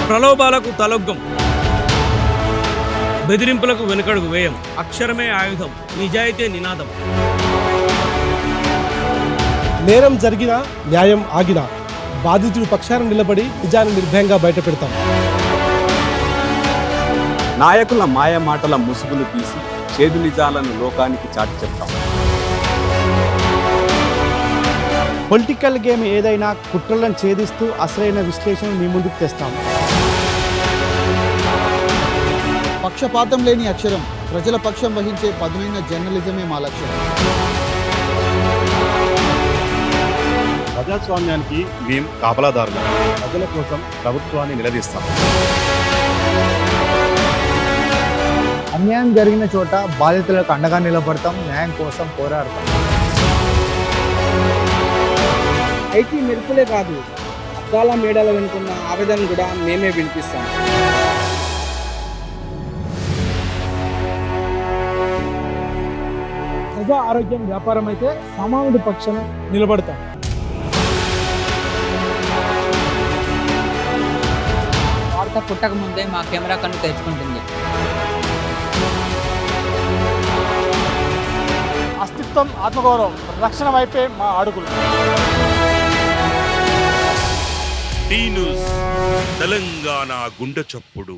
ప్రలోభాలకు తలొగ్గం, బెదిరింపులకు వెనుకడుగు వేయం. అక్షరమే ఆయుధం, నిజాయితీ నినాదం. నేరం జరిగినా న్యాయం ఆగినా బాధితుడి పక్షాన నిలబడి నిజాన్ని నిర్భయంగా బయటపెడతాం. నాయకుల మాయ మాటల ముసుగులు తీసి చేదు నిజాలను లోకానికి చాటి చెప్తాం. పొలిటికల్ గేమ్ ఏదైనా కుట్రలను ఛేదిస్తూ అసలైన విశ్లేషణ మీ ముందుకు తెస్తాం. పక్షపాతం లేని అక్షరం, ప్రజల పక్షం వహించే పదునైన జర్నలిజమే మా లక్ష్యం. ప్రజాస్వామ్యానికి మేం కాపలాదారులు, ప్రజల కోసం ప్రభుత్వాన్ని నిలదీస్తాం. అన్యాయం జరిగిన చోట బాధితులకు అండగా నిలబడతాం, న్యాయం కోసం పోరాడతాం. ఐటీ మెరుపులే కాదు, అద్దాల మేడల వెనుకున్న ఆవేదన కూడా మేమే వినిపిస్తాం. ప్రజా ఆరోగ్యం వ్యాపారం అయితే సామాన్యుడి పక్షాన నిలబడతాం. వార్త పుట్టక ముందే మా కెమెరా కన్ను తెచ్చుకుంటుంది. అస్తిత్వం, ఆత్మగౌరవం, రక్షణ వైపే మా అడుగులు. టీ న్యూస్, తెలంగాణ గుండె చప్పుడు.